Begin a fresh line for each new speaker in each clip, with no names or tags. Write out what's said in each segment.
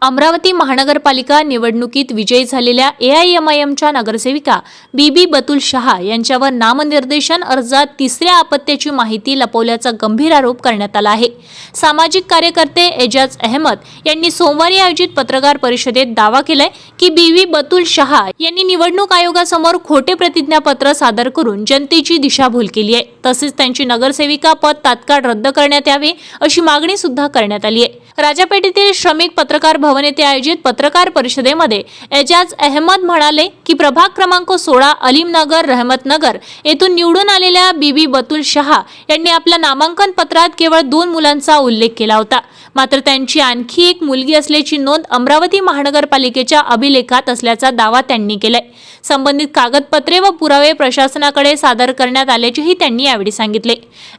अमरावती महानगरपालिका निवडणुकीत विजयी झालेल्या AIMIMच्या नगरसेविका बीबी बतुल शहा यांच्यावर नामनिर्देशन अर्जात तिसऱ्या अपत्याची माहिती लपवल्याचा गंभीर आरोप करण्यात आला आहे। सामाजिक कार्यकर्ते एजाज अहमद यांनी सोमवारी आयोजित पत्रकार परिषदेत दावा केलाय की बीबी बतुल शहा यांनी निवडणूक आयोगासमोर खोटे प्रतिज्ञापत्र सादर करून जनतेची दिशाभूल केली आहे। तसेच त्यांची नगरसेविका पद तात्काळ रद्द करण्यात यावे अशी मागणी सुद्धा करण्यात आली आहे। राजापेठेतील श्रमिक पत्रकार भवन येथे आयोजित पत्रकार परिषदेमध्ये एजाज अहमद म्हणाले की प्रभाग क्रमांक 16 अलीमनगर रहमतनगर येथून निवडून आलेल्या बीबी बतुल शहा यांनी आपल्या नामांकन पत्रात केवळ 2 मुलांचा उल्लेख केला होता, मात्र त्यांची आणखी एक मुलगी असल्याची नोंद अमरावती महानगरपालिकेच्या अभिलेखात असल्याचा दावा त्यांनी केलाय। संबंधित कागदपत्रे व पुरावे प्रशासनाकडे सादर करण्यात आल्याचेही त्यांनी यावेळी सांगितले।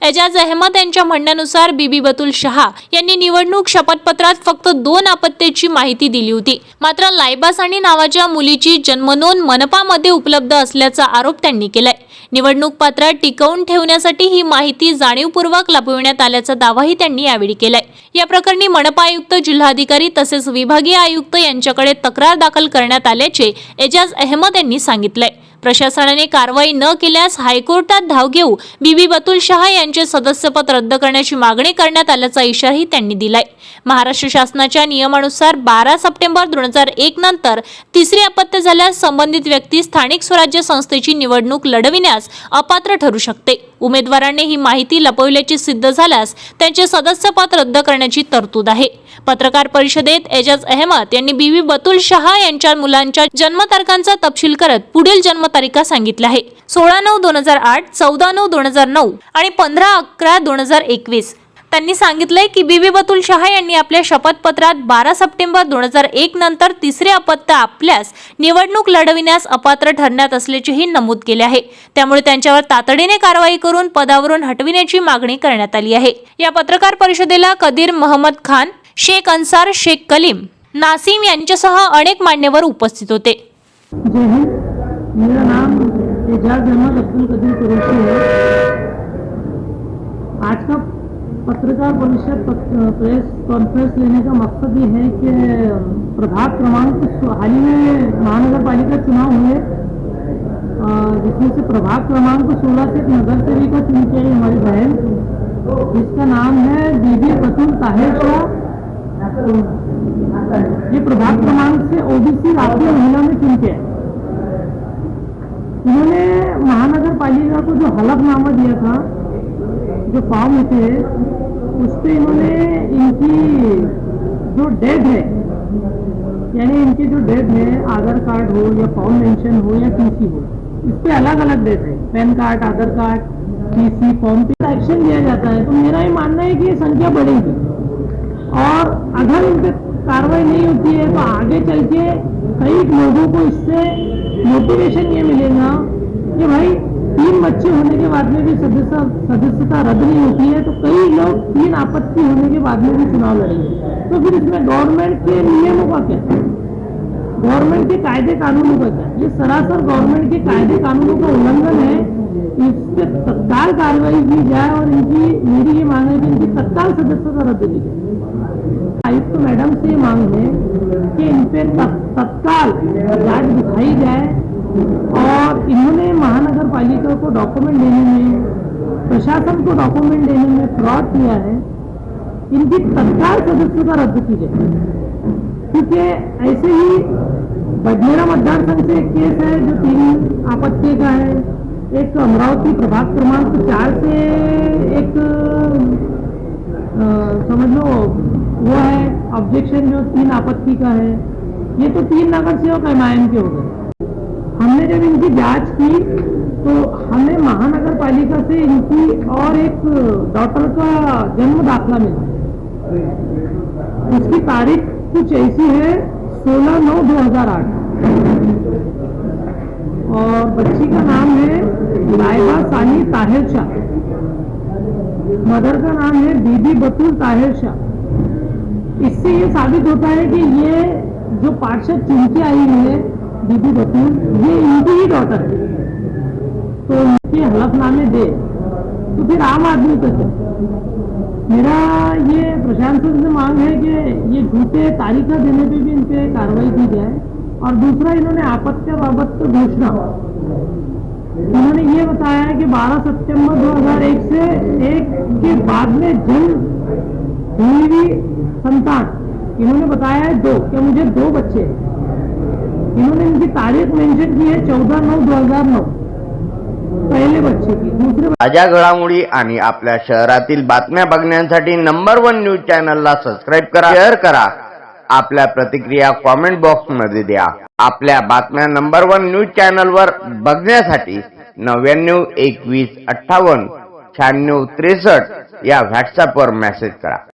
एजाज अहमद यांच्या म्हणण्यानुसार बीबी बतुल शहा यांनी निवडणूक शपथपत्रात फक्त 2 अपत्याची माहिती दिली होती, मात्र लायबासानी नावाच्या मुलीची जन्मनोंद मनपामध्ये उपलब्ध असल्याचा आरोप त्यांनी केलाय। निवडणूक पत्रात टिकवून ठेवण्यासाठी ही माहिती जाणीवपूर्वक लपविण्यात आल्याचा दावाही त्यांनी यावेळी केलाय। या प्रकरणी मनपा आयुक्त, जिल्हाधिकारी तसेच विभागीय आयुक्त यांच्याकडे तक्रार दाखल करण्यात आल्याचे एजाज अहमद यांनी सांगितले। प्रशासनाने कारवाई न केल्यास हायकोर्टात धाव घेऊ बीबी बतुल शहा यांचे सदस्यपद रद्द करण्याची मागणी करण्यात आल्याचा इशाराही त्यांनी दिलाय। महाराष्ट्र शासनाच्या नियमानुसार 12 सप्टेंबर 2001 नंतर तिसरे अपत्य झाल्यास संबंधित व्यक्ती स्थानिक स्वराज्य संस्थेची निवडणूक लढविण्यास अपात्र ठरू शकते। उमेदवारांनी ही माहिती लपवल्याची सिद्ध झाल्यास त्यांचे सदस्यपद रद्द करण्याची तरतूद आहे। पत्रकार परिषदेत एजाज अहमद यांनी बीबी बतुल शहा यांच्या मुलांच्या जन्मतारखांचा तपशील करत पुढील जन्मतारीखा सांगितल्या आहे। 16/9/2008, 14/9/2009 आणि 15/11/2021। त्यांनी सांगितले की बीबी बतुल शहा यांनी आपल्या शपथपत्रात 12 सप्टेंबर 2001 नंतर तिसरे अपत्य आपल्यास निवडणूक लढविण्यास अपात्र ठरण्यात असल्याचेही नमूद केले आहे। त्यामुळे त्यांच्यावर तातडीने कारवाई करून पदावरून हटविण्याची मागणी करण्यात आली आहे। या पत्रकार परिषदेला कदीर महम्मद खान, शेख अंसार, शेख कलीम, नासिम यांच्यासह अनेक मान्यवर उपस्थित होते।
जय हिंद, मेरा नाम एजाज अहमद अब्दुल कदीर कुरैशी है। आज का पत्रकार परिषद प्रेस कॉन्फ्रेंस लेने का मकसद ये है कि प्रभाग क्रमांक हाल ही में महानगर पालिका चुनाव हुए, जिसमें से प्रभाग क्रमांक 16 से एक नगर सेविका चुनी गई हमारी बहन, जिसका नाम है बीबी बतुल ताहिर शाह। ये प्रभाग क्रमांक से OBC राष्ट्रीय महिला में चुन के इन्होंने महानगर पालिका को जो हलफनामा दिया था, जो फॉर्म थे, उस पे इन्होंने इनकी जो डेट है, यानी इनकी जो डेट है, आधार कार्ड हो या फॉर्म मेंशन हो या TC हो, इस पे अलग अलग डेट है। पैन कार्ड, आधार कार्ड, TC, फॉर्म पे एक्शन लिया जाता है। तो मेरा ये मानना है कि ये संख्या बढ़ेगी और अगर इन पे कार्रवाई नहीं होती है तो आगे चल के कई लोगों को इससे मोटिवेशन ये मिलेगा कि भाई 3 बच्चे होने के बाद में भी सदस्यता रद्द नहीं होती है, तो कई लोग 3 आपत्ति होने के बाद में भी चुनाव लड़ेंगे। तो फिर इसमें गवर्नमेंट के नियमों का क्या, गवर्नमेंट के कायदे कानूनों का क्या? ये सरासर गवर्नमेंट के कायदे कानूनों का उल्लंघन है। इस पे तत्काल कार्रवाई की जाए और मेरी ये मांग है कि इनकी तत्काल सदस्यता रद्द की जाए। आयुक्त मैडम से मांग है कि इन पे तत्काल जांच दिखाई जाए और इन्होंने महानगर पालिका को डॉक्यूमेंट देने में, प्रशासन को डॉक्यूमेंट देने में फ्रॉड किया है, इनकी तत्काल सदस्यता रद्द की जाए। क्योंकि ऐसे ही बडनेरा मतदार संघ से एक केस है जो 3 आपत्ति का है, एक अमरावती प्रभाग क्रमांक 4 से एक समझ लो वो है ऑब्जेक्शन जो 3 आपत्ति का है। ये तो 3 नगर सेवक MIM के हो गए। हमने जब इनकी जांच की तो हमें महानगर पालिका से इनकी और एक डॉटर का जन्म दाखला मिला। उसकी तारीख कुछ ऐसी है 16/9/2008 और बच्ची का नाम है लायबासानी ताहिर शाह, मदर का नाम है बीबी बतुल ताहिर शाह। इससे ये साबित होता है कि ये जो पार्षद चुन के आई है बीबी बतुल, ये इनकी ही डॉटर है। तो इनके हलफनामे दे तो फिर आम आदमी को मेरा ये प्रशासन से मांग है कि ये झूठे तारीखा देने पे भी इन पे कार्रवाई की जाए। और दूसरा, इन्होंने आपत्ति बाबत घोषणा इन्होंने ये बताया है कि 12 सितंबर 2001 से एक के बाद में जन्म हुई हुई संतान इन्होंने बताया है 2, कि मुझे 2 बच्चे हैं। इन्होंने इनकी तारीख मेंशन की है 14/9/2009 पहले बच्चे की, दूसरे
ताज्या घडामोडी आणि आपल्या शहरातील बातम्या बघण्यासाठी नंबर 1 न्यूज चॅनलला सबस्क्राईब करा, शेअर करा, आपल्या प्रतिक्रिया कॉमेंट बॉक्स मध्ये द्या। आपल्या बातम्या नंबर 1 न्यूज चॅनलवर बघण्यासाठी 99 21 58 96 63 या व्हॉट्सअपवर मेसेज करा।